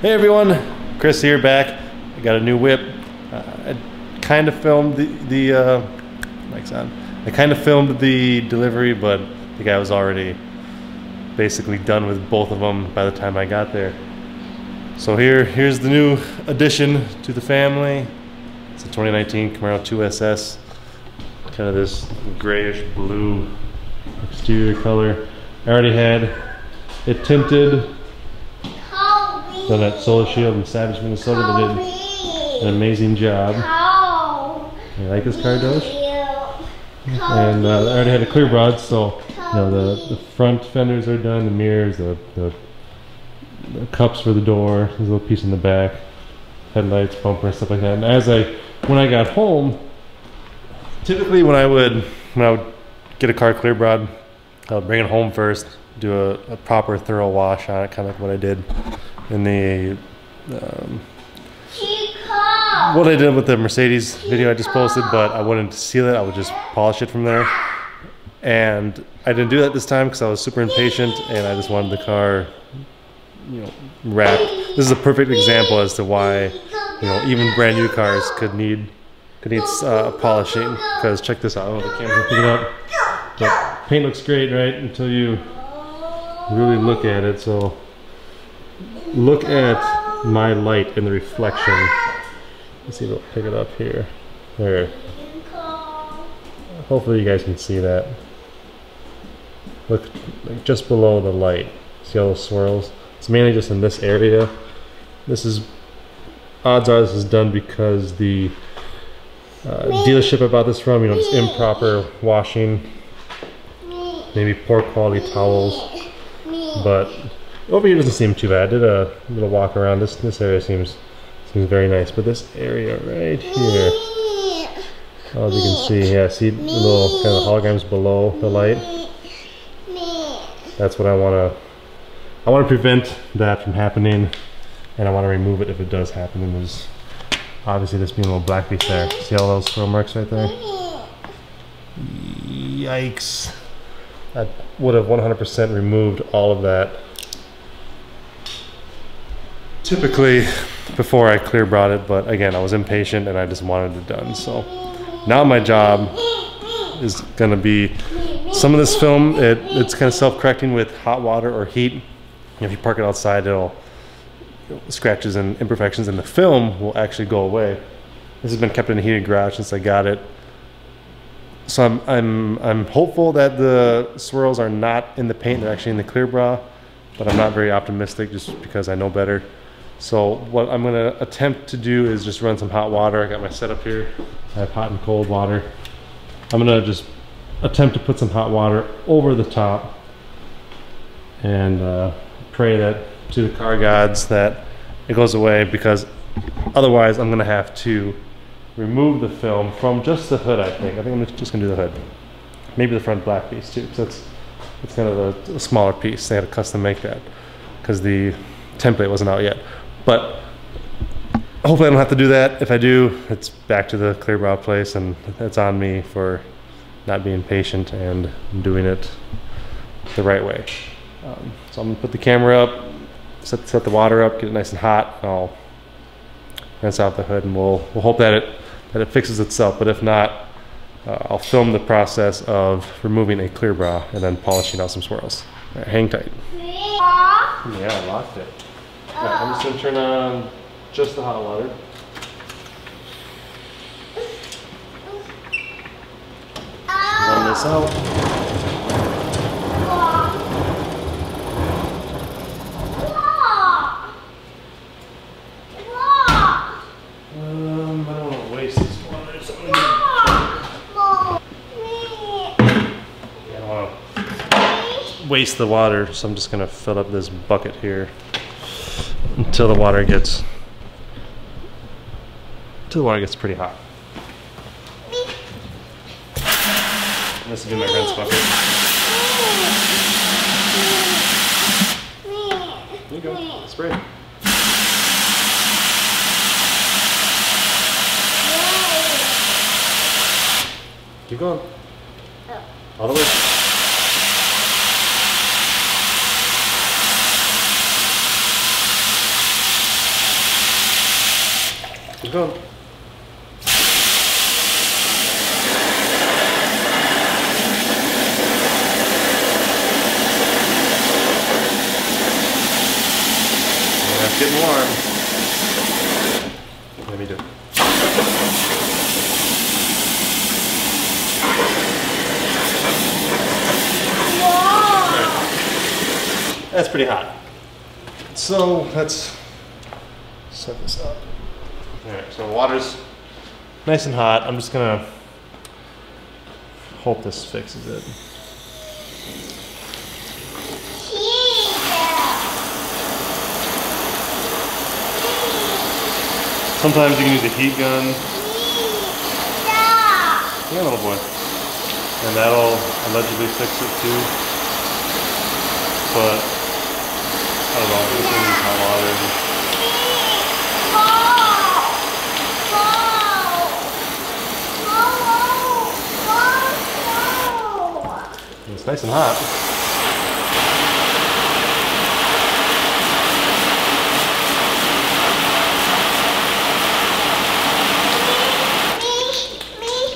Hey everyone, Chris here, back. I got a new whip. I kind of filmed the mic's on. I kind of filmed the delivery, but the guy was already basically done with both of them by the time I got there. So here's the new addition to the family. It's a 2019 Camaro 2SS. Kind of this grayish blue exterior color. I already had it tinted. Done at Solar Shield in Savage, Minnesota. They did an amazing job. You like this car, Doge? And I already had a clear rod, so you know the front fenders are done, the mirrors, the cups for the door, there's a little piece in the back, headlights, bumper, stuff like that. And when I got home, typically when I would get a car clear rod, I would bring it home first, do a proper thorough wash on it, kind of like what I did in the what I did with the Mercedes video I just posted, but I wouldn't seal it, I would just polish it from there. And I didn't do that this time because I was super impatient and I just wanted the car, you know, wrapped. This is a perfect example as to why, you know, even brand new cars could need polishing. Because check this out, I don't know if the camera can pick it up, but paint looks great, right, until you really look at it. So look at my light in the reflection. Let's see if it'll pick it up here. There. Hopefully you guys can see that. Look, like just below the light. See all those swirls? It's mainly just in this area. This is, odds are this is done because the dealership I bought this from, you know, just improper washing, maybe poor quality towels, but over here doesn't seem too bad. I did a little walk around. This area seems very nice, but this area right here, as you can see, yeah, see the little kind of holograms below the light. That's what I want to prevent that from happening, and I want to remove it if it does happen. And there's obviously this being a little black piece there. See all those swirl marks right there? Yikes! I would have 100% removed all of that typically before I clear brought it, but again, I was impatient and I just wanted it done. So now my job is gonna be, some of this film, it's kind of self-correcting with hot water or heat. If you park it outside, scratches and imperfections in the film will actually go away. This has been kept in a heated garage since I got it. So I'm hopeful that the swirls are not in the paint, they're actually in the clear bra, but I'm not very optimistic just because I know better. So what I'm gonna attempt to do is just run some hot water. I got my setup here. I have hot and cold water. I'm gonna just attempt to put some hot water over the top and pray that to the car gods that it goes away, because otherwise I'm gonna have to remove the film from just the hood. I think I'm just gonna do the hood, maybe the front black piece too, because it's kind of a smaller piece. They had to custom make that because the template wasn't out yet. But hopefully I don't have to do that. If I do, it's back to the clear brow place, and it's on me for not being patient and doing it the right way. So I'm gonna put the camera up, set the water up, get it nice and hot. I'll rinse out the hood, and we'll hope that it fixes itself. But if not, I'll film the process of removing a clear bra and then polishing out some swirls. All right, hang tight. Yeah, I locked it. All right, I'm just gonna turn on just the hot water. Run this out. I don't want to waste this water, so I'm I don't want to waste the water, so I'm just gonna fill up this bucket here until the water gets pretty hot. This will be my rinse bucket. There you go. Spray. Keep going. All the way. Keep going. That's getting warm. Let me do it. That's pretty hot. So let's set this up. Alright, so the water's nice and hot. I'm just gonna hope this fixes it. Sometimes you can use a heat gun. Yeah, little boy. And that'll allegedly fix it too. But I don't know, this one needs hot water. It's nice and hot.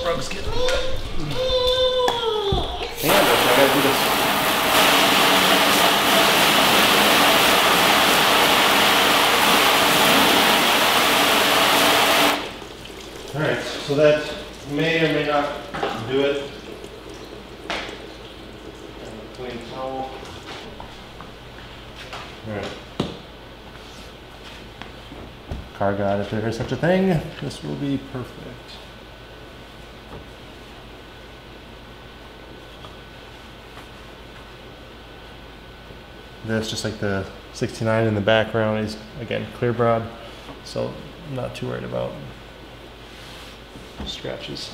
Rug's getting wet. Hang on, I gotta do this. Alright, so that may or may not do it. Clean towel. Alright. Car guide, if there is such a thing, this will be perfect. This, just like the 69 in the background, is again clear broad, so I'm not too worried about scratches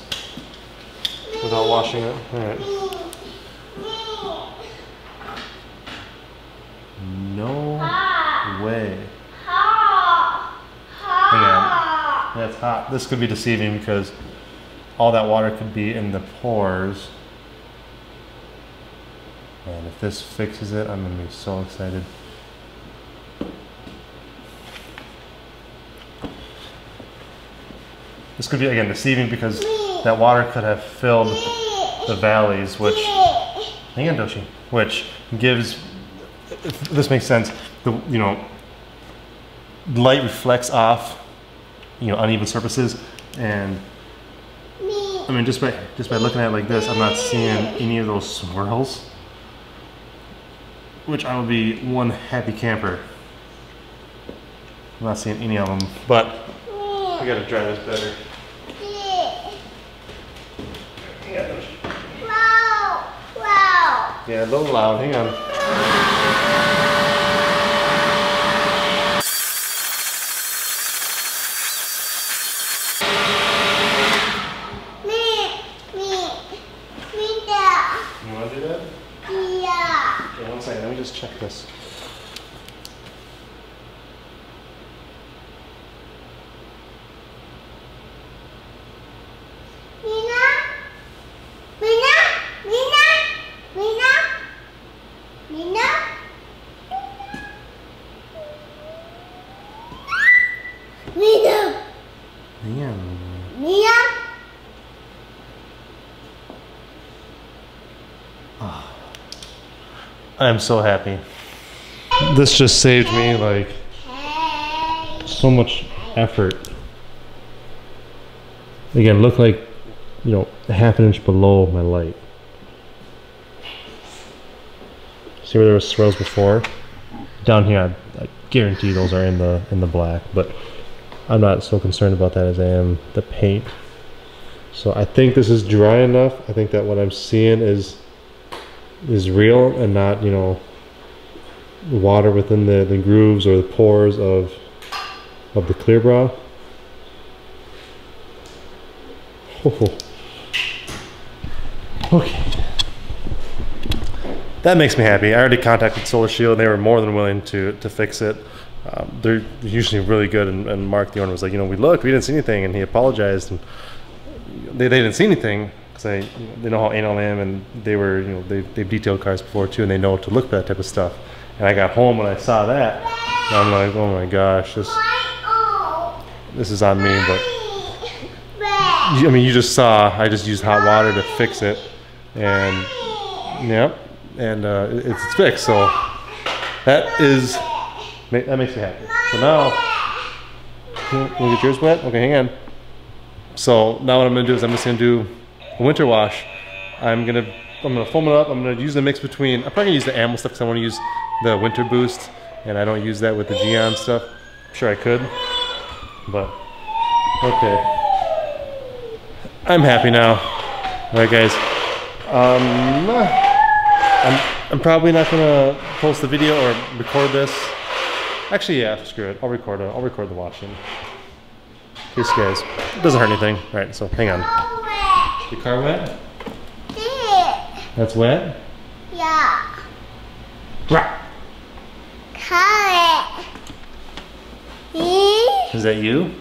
without washing it. All right. No way. Hang on. That's hot. This could be deceiving because all that water could be in the pores. And if this fixes it, I'm going to be so excited. This could be, again, deceiving because that water could have filled the valleys, which, hang on, Doshi, which gives, if this makes sense, the, you know, light reflects off, you know, uneven surfaces, and I mean, just by looking at it like this, I'm not seeing any of those swirls, which I will be one happy camper. I'm not seeing any of them, but I gotta dry this better. Yeah, a little loud, hang on. You wanna do that? Yeah. Okay, 1 second, let me just check this. I'm so happy. This just saved me like so much effort. Again, look like, you know, a ½ inch below my light. See where there was swirls before? Down here, I guarantee those are in the black, but I'm not so concerned about that as I am the paint. So I think this is dry enough. I think that what I'm seeing is real and not, you know, water within the grooves or the pores of the clear bra. Oh. Okay. That makes me happy. I already contacted Solar Shield. They were more than willing to fix it. They're usually really good, and Mark, the owner, was like, you know, we didn't see anything, and he apologized, and they didn't see anything. They know how anal I am, and they were, you know, they've detailed cars before too, and they know to look for that type of stuff. And I got home and I saw that, and I'm like, oh my gosh, this. This is on me, but I mean, you just saw I just used hot water to fix it, and yep, and it's fixed. So that makes me happy. So now, can we get yours wet? Okay, hang on. So now what I'm gonna do is I'm just gonna do a winter wash. I'm gonna foam it up. I'm gonna use the mix between. I'm probably gonna use the Ammo stuff because I want to use the winter boost, and I don't use that with the Geon stuff. I'm sure I could, but okay. I'm happy now. All right, guys. I'm probably not gonna post the video or record this. Actually, yeah, screw it. I'll record the washing. In case you guys, it doesn't hurt anything. All right, so hang on. Your car wet? Yeah. That's wet? Yeah. Rah. Car. Is that you?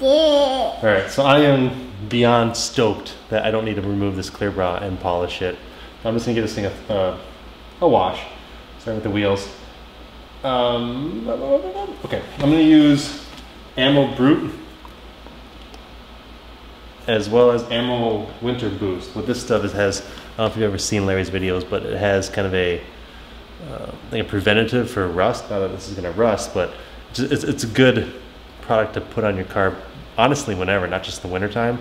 Yeah. All right, so I am beyond stoked that I don't need to remove this clear bra and polish it. I'm just gonna give this thing a wash, starting with the wheels. Okay, I'm gonna use Ammo Brute as well as Ammo Winter Boost. What this stuff is has, I don't know if you've ever seen Larry's videos, but it has kind of a like a preventative for rust. Not that this is gonna rust, but it's a good product to put on your car, honestly, whenever, not just the winter time.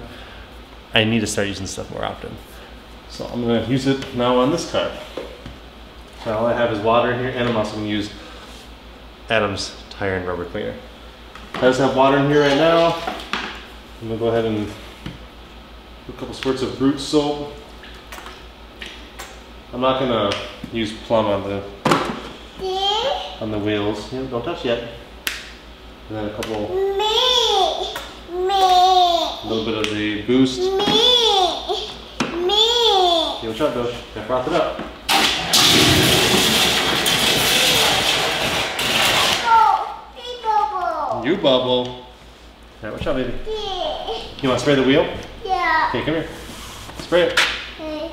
I need to start using this stuff more often. So I'm gonna use it now on this car. So all I have is water here, and I'm also gonna use Adam's tire and rubber cleaner. I just have water in here right now. I'm gonna go ahead and put a couple squirts of Brute soap. I'm not gonna use Plum on the wheels. Yeah, don't touch yet. And then a couple, a little bit of the Boost. Okay, watch out, Dosh. I froth it up. You bubble. All right, watch out, baby. You want to spray the wheel? Yeah. Okay, come here. Spray it. Okay.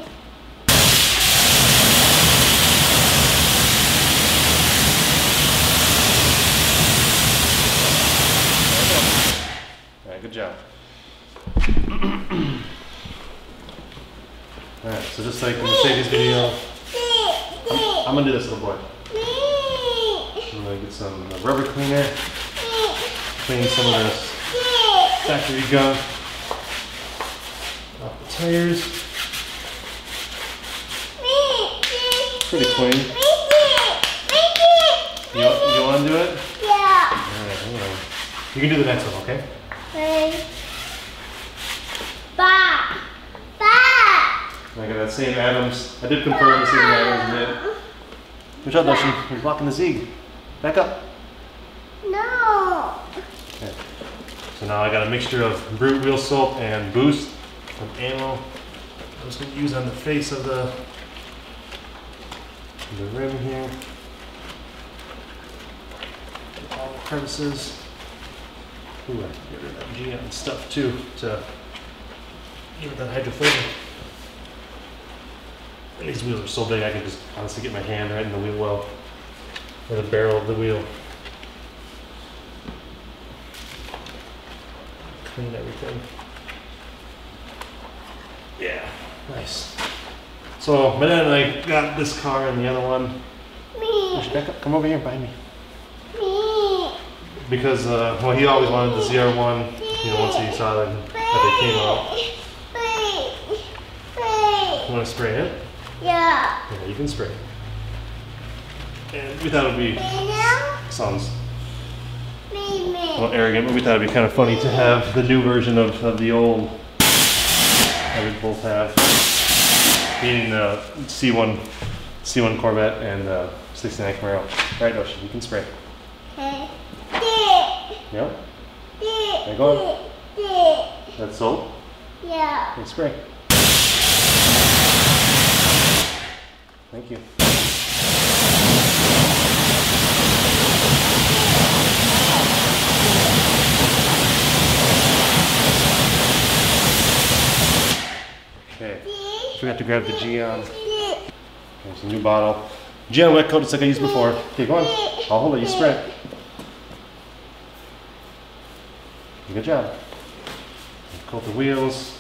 All right, good job. All right, so just like in the Sadie's video, I'm gonna do this, little boy. I'm gonna get some rubber cleaner, clean some of this factory gunk off the tires. Pretty clean. You want to do it? Yeah. All right, hang on. You can do the next one, okay? Okay. Ba. I got that same Adams. I did confirm the same Adams knit. Good job, Dustin. You're blocking the Zieg. Back up. No. Okay. So now I got a mixture of Brute wheel soap and Boost with Ammo. I'm just going to use on the face of the rim here. All the crevices. Ooh, I can get rid of that Geon stuff too to give it that hydrophobic. And these wheels are so big I can just honestly get my hand right in the wheel well, or the barrel of the wheel. Clean everything. Yeah, nice. So, my dad and I got this car and the other one. Back up, come over here behind me. Because, well, he always wanted the ZR1, you know, once he saw that they came out. You want to spray it? Yeah. Yeah, you can spray it. And we thought it would be, sounds a little arrogant, but we thought it would be kind of funny to have the new version of the old that we both have. Meaning the C1 Corvette and 69 Camaro. Alright, Ocean, you can spray. Okay. Yep. There you go. That's soap. Yeah. Okay, spray. Thank you. Okay. So we have to grab the Geon. There's a new bottle. Geon wet coat, just like I used before. Okay, go on. I'll hold it. You spray it. Good job. Coat the wheels.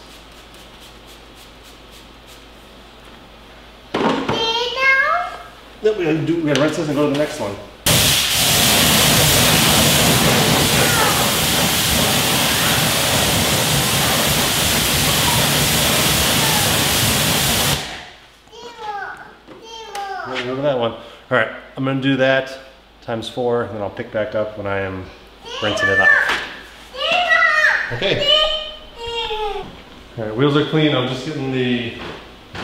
Then we gotta rinse this and go to the next one. Go to that one. All right, I'm gonna do that times 4, and then I'll pick back up when I am rinsing it off. Okay. All right, wheels are clean. I'm just getting the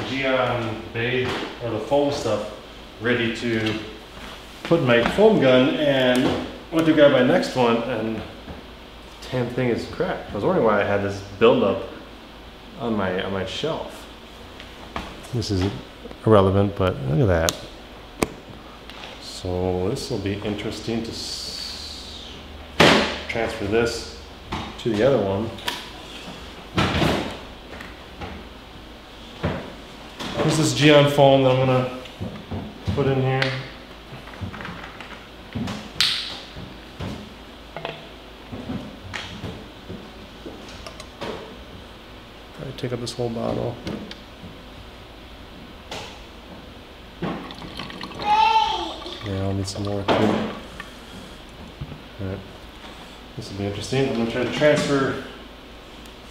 Geon Bay or the foam stuff ready to put in my foam gun, and I went to grab my next one, and the damn thing is cracked. I was wondering why I had this buildup on my shelf. This is irrelevant, but look at that. So this will be interesting to transfer this to the other one. This is Geon foam that I'm gonna put in here. Probably take up this whole bottle. Yeah, I'll need some more too. Alright, this will be interesting. I'm going to try to transfer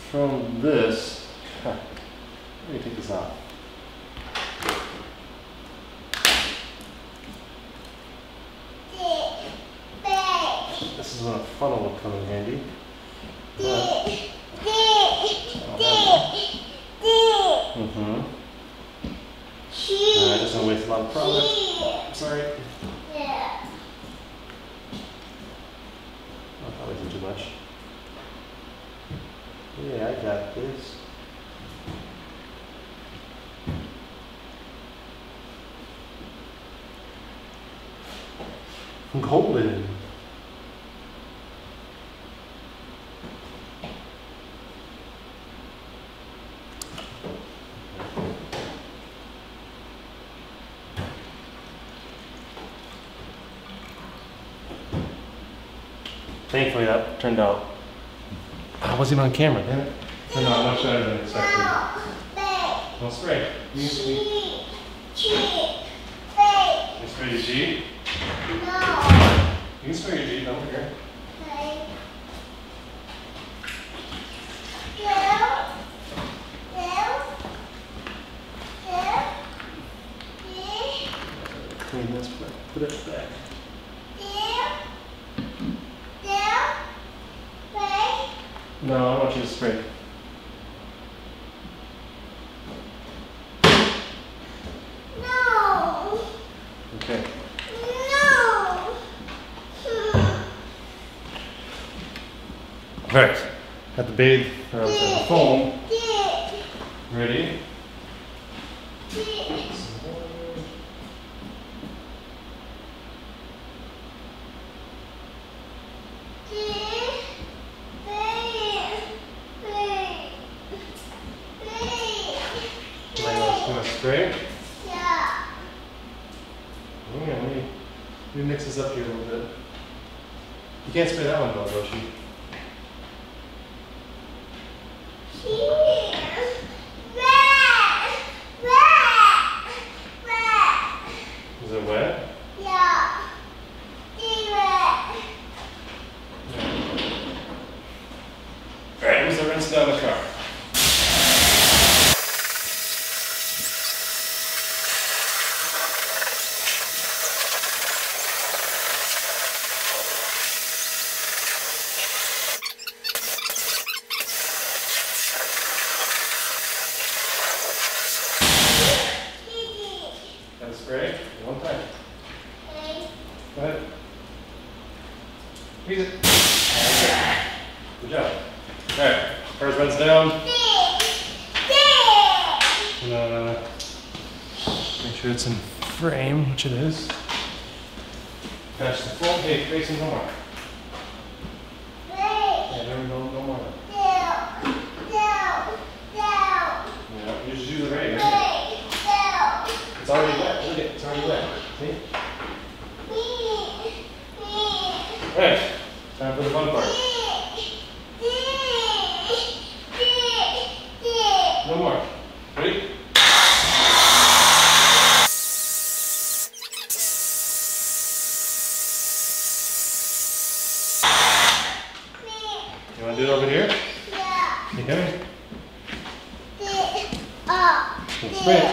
from this. Let me take this off. This is when a funnel will come in handy. That doesn't waste a lot of product. Sorry. Yeah. Oh, that wasn't too much. Yeah, I got this. Golden. Thankfully that turned out. I wasn't even on camera, damn it. Turned out much better than expected. Don't spray. You spray your G? No. You can spray your G, don't care. Okay. Clean this, put it back. No, I want you to spray. No. Okay. No. Alright. Got the bathe, or I'm sorry, the foam ready. You want to spray? Yeah. Yeah, let me mix this up here a little bit. You can't spray that one though, Roshi. Is it wet? Yeah. Alright, here's the rinse down the car. Got to spray? One time. Go ahead. Use it. Good job. Alright, first runs down. Make sure it's in frame, which it is. Catch the full. Hey, facing no more. Yeah, never go no more. Yeah, you just use the rag. It's already wet. Look at it. It's already wet. See? Alright, time for the fun part. You want to do it over here? Yeah. You come here. Up. Let's spray it.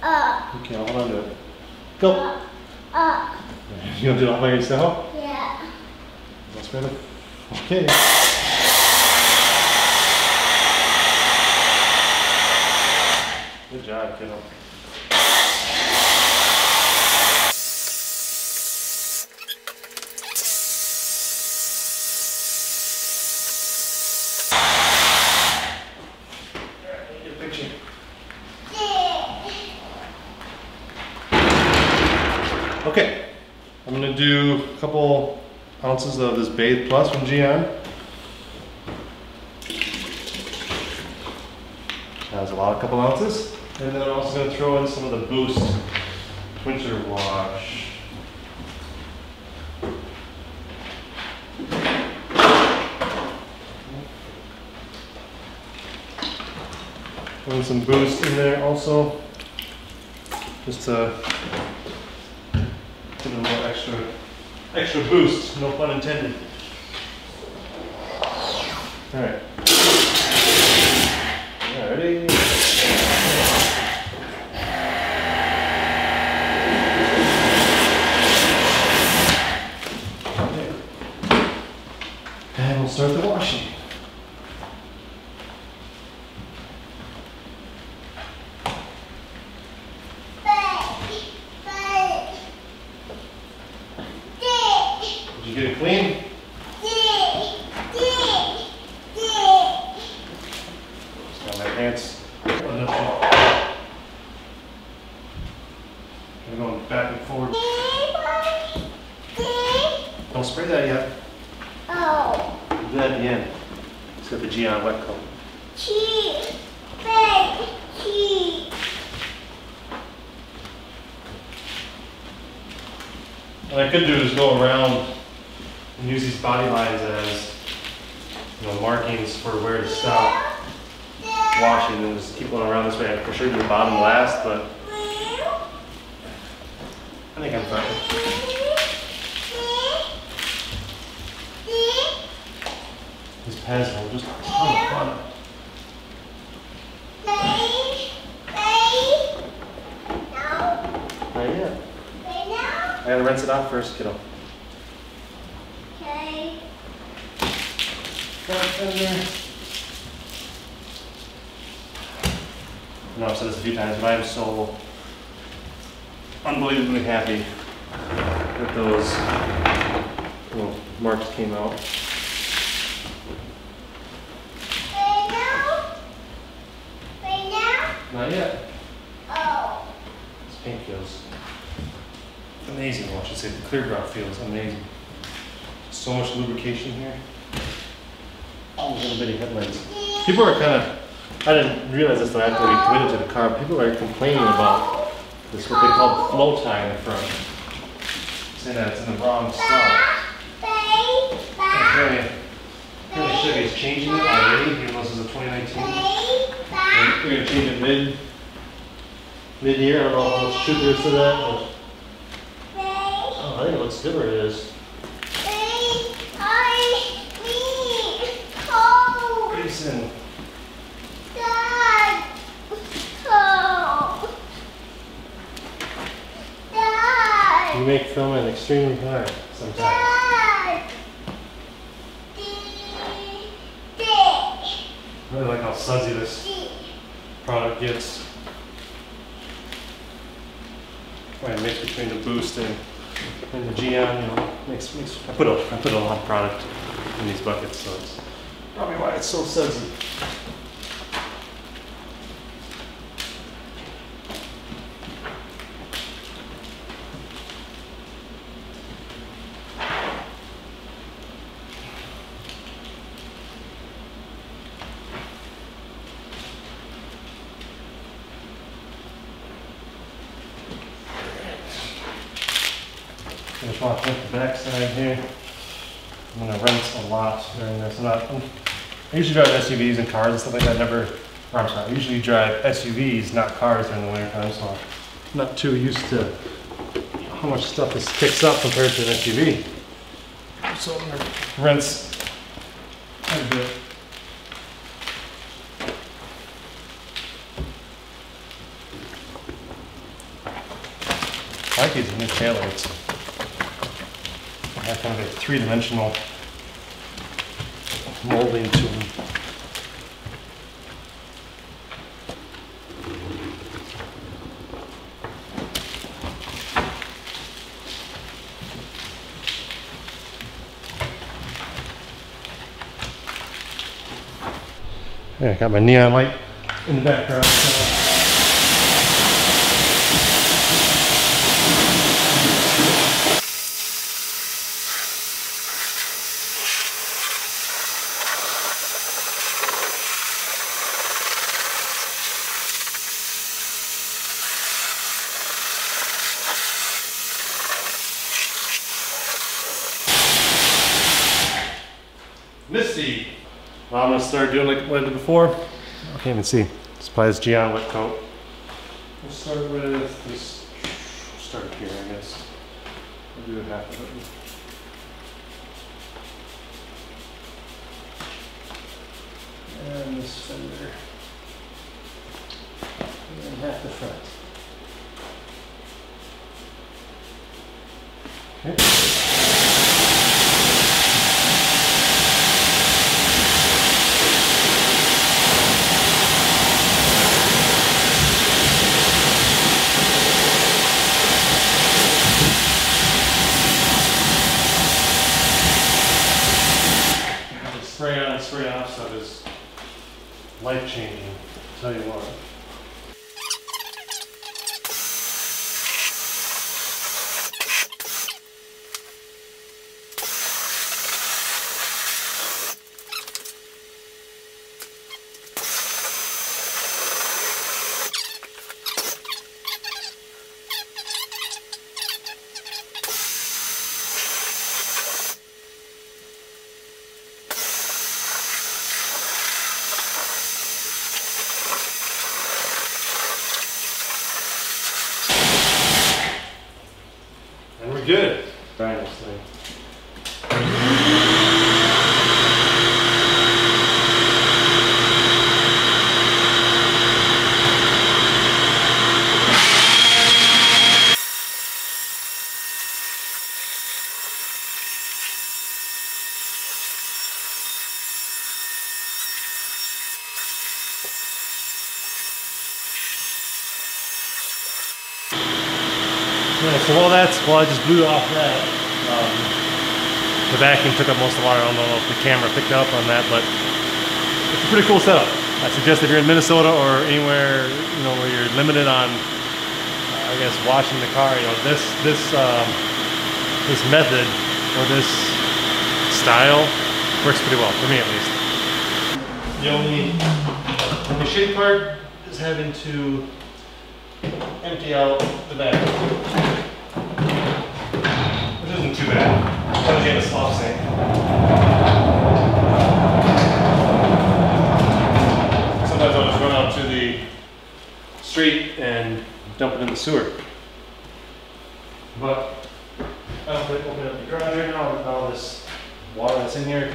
Up. Okay, I'll hold on to it. Go. Up. You want to do it all by yourself? Yeah. Let's spray it. Okay. Good job, kiddo. Get a picture. Okay, I'm gonna do a couple ounces of this Bathe Plus from Gian. That's a couple ounces. And then I'm also gonna throw in some of the Boost Winter Wash. Throw in some Boost in there also, just to get a little extra boost, no pun intended. All right. Ready? And we'll start the washing. Did you get it clean? Just got my pants. I'm going back and forward. Don't spray that yet. Oh. Do that at the end. It's got the Gian wet coat. Cheese. Fake. Cheese. What I could do is go around and use these body lines as, markings for where to stop washing, and just keep going around this way. I for sure do the bottom last, but I think I'm fine. These pads have just a ton of product. Not yet. I gotta rinse it off first, kiddo. Okay. I know I've said this a few times, but I am so unbelievably happy that those little marks came out. Not yet. Oh. This paint feels amazing. Well, I should say the clear grout feels amazing. So much lubrication here. Oh, little bitty headlights. People are kind of, I didn't realize this until after we committed to the car. People are complaining about this, what they call the flow tie in the front. Saying that it's in the wrong spot. Apparently Chevy is changing it already, even though this is a 2019. They're going to change it mid-year. I don't know how much truth there is to that, but oh, I think it looks good where it is. Grayson. You make filming extremely hard sometimes. I really like how sudsy this product gets. Try and mix between the Boost and the Gian, mix. I put a lot of product in these buckets, so it's probably why it's so sudsy. Finish off with the back side here. I'm going to rinse a lot during this. I usually drive SUVs and cars and stuff like that. I usually drive SUVs, not cars during the winter time, so I'm not too used to how much stuff this picks up compared to an SUV. So I'm gonna rinse quite a bit. I like these new taillights. They have kind of a three-dimensional molding to them. Yeah, I got my neon light in the background. Misty. Well, I'm gonna start doing like what I did before. I can't even see. Let's apply this Geon wet coat. We'll start with this. Start up here, I guess. We'll do half of it. And this fender. And half the front. Okay. Spray on and spray off stuff is life-changing, I'll tell you what. And we're good. Try this thing. Yeah, so while I just blew off that, the vacuum took up most of the water. I don't know if the camera picked up on that, but it's a pretty cool setup. I suggest if you're in Minnesota or anywhere, you know, where you're limited on, I guess, washing the car, you know, this method or this style works pretty well for me, at least. The only shitty part is having to empty out the vacuum, which isn't too bad. As long as you have a slop sink. Sometimes I'll just run out to the street and dump it in the sewer. But I'll open up the garage right now with all this water that's in here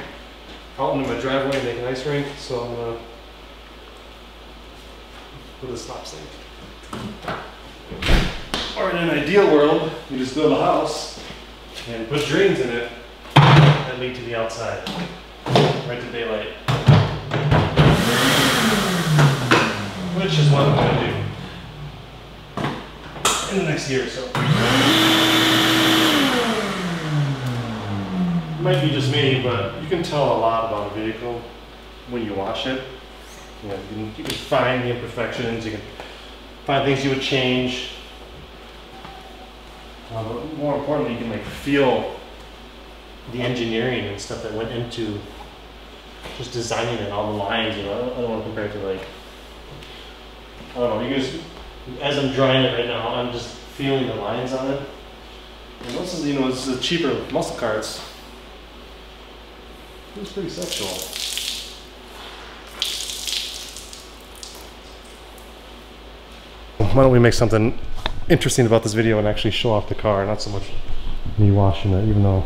out into my driveway and make an ice rink. So I'm gonna put a slop sink. Or in an ideal world, you just build a house and put drains in it that lead to the outside, right to daylight. Which is what I'm going to do in the next year or so. It might be just me, but you can tell a lot about a vehicle when you wash it. You know, you can find the imperfections, you can find things you would change. But more importantly, you can like feel the engineering and stuff that went into just designing it, all the lines. You know, I don't want to compare it to like, I don't know. You guys, as I'm drying it right now, I'm just feeling the lines on it. And this is, you know, this is a cheaper muscle car. It's pretty sexual. Why don't we make something interesting about this video and actually show off the car, not so much me washing it, even though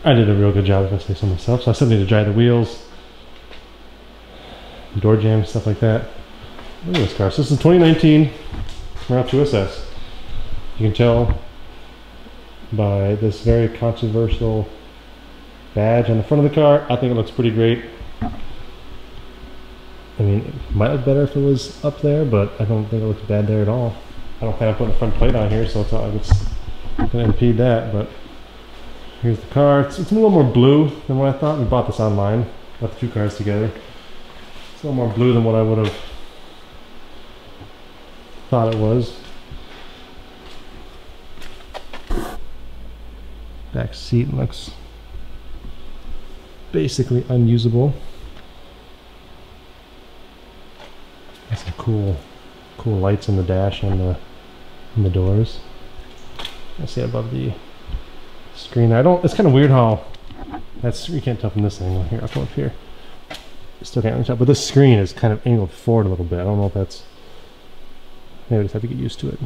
I did a real good job, if I say so myself. So I still need to dry the wheels, door jams, stuff like that. Look at this car. So this is 2019 Camaro 2SS. You can tell by this very controversial badge on the front of the car. I think it looks pretty great. I mean, it might look better if it was up there, but I don't think it looks bad there at all. I don't plan on putting a front plate on here, so it's not like it's going to impede that, but here's the car. It's a little more blue than what I thought. We bought this online, got the two cars together. It's a little more blue than what I would have thought it was. Back seat looks basically unusable. Got some cool lights in the dash and the doors. I see above the screen there. It's kind of weird how you can't tell from this angle. Here, I'll come up here. Still can't really tell, but this screen is kind of angled forward a little bit. I don't know if that's, maybe I just have to get used to it.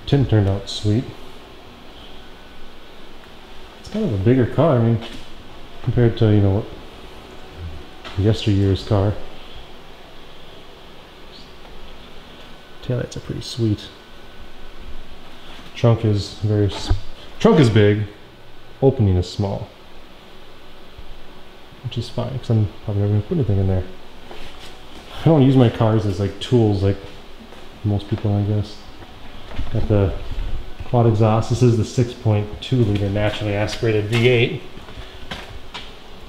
Tint turned out sweet. It's kind of a bigger car, I mean, compared to, you know, yesteryear's car. Taillights are pretty sweet. Trunk is big, opening is small, which is fine because I'm probably never going to put anything in there. I don't use my cars as like tools like most people, I guess. Got the quad exhaust. This is the 6.2 liter naturally aspirated V8,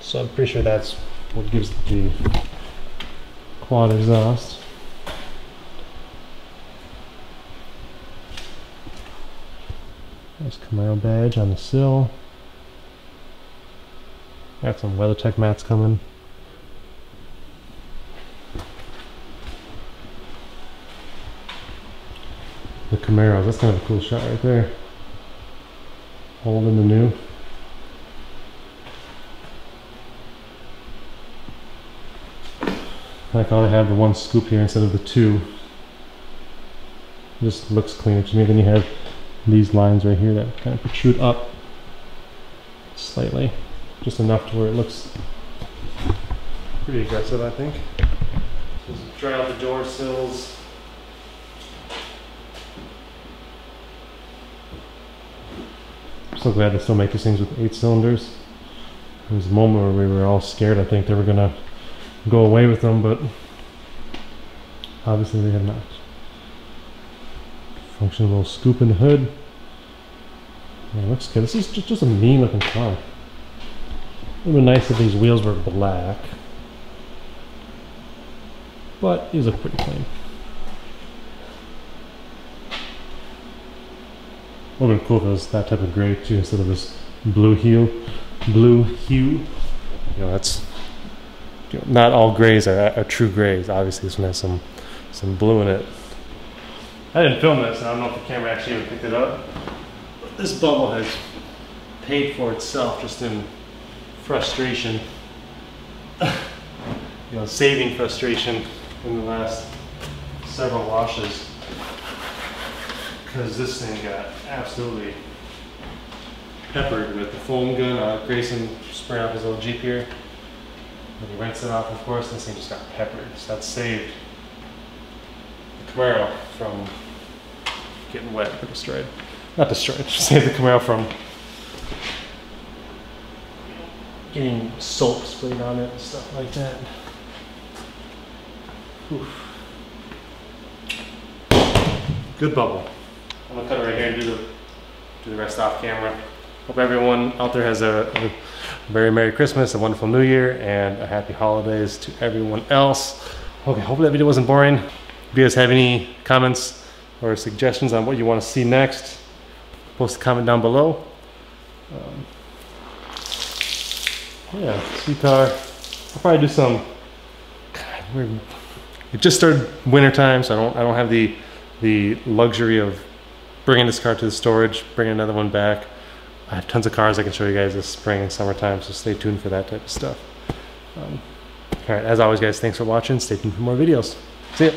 so I'm pretty sure that's what gives the quad exhaust. Nice Camaro badge on the sill. Got some WeatherTech mats coming. The Camaros, that's kind of a cool shot right there. Old and the new. I like how they have the one scoop here instead of the two. It just looks cleaner to me. Then you have these lines right here that kind of protrude up slightly, just enough to where it looks pretty aggressive, I think. So just dry out the door sills. I'm so glad they still make these things with 8 cylinders. There was a moment where we were all scared. I think they were gonna go away with them, but obviously they have not. Functional little scoop in the hood. Yeah, it looks good. This is just a mean looking car. It would be nice if these wheels were black, but these look pretty clean. Would have been cool if it was that type of gray too, instead of this blue hue. You know, that's, you know, not all grays are true grays. Obviously, this one has some blue in it. I didn't film this, and I don't know if the camera actually even picked it up. But this bubble has paid for itself just in frustration. You know, saving frustration in the last several washes. Because this thing got absolutely peppered with the foam gun. Grayson sprayed off his little Jeep here. And he rinsed it off, of course. This thing just got peppered. So that saved the Camaro from getting wet or destroyed. Not destroyed, just saved the Camaro from getting soap sprayed on it and stuff like that. Oof. Good bubble. I'm gonna cut it right here and do the rest off camera. Hope everyone out there has a very Merry Christmas, a wonderful New Year, and a happy holidays to everyone else. Okay, hopefully that video wasn't boring. If you guys have any comments or suggestions on what you want to see next, post a comment down below. Yeah, sweet car. I'll probably do some. God, it just started winter time, so I don't have the luxury of bringing this car to the storage, bringing another one back. I have tons of cars I can show you guys this spring and summertime, so stay tuned for that type of stuff. All right, as always, guys, thanks for watching. Stay tuned for more videos. See ya.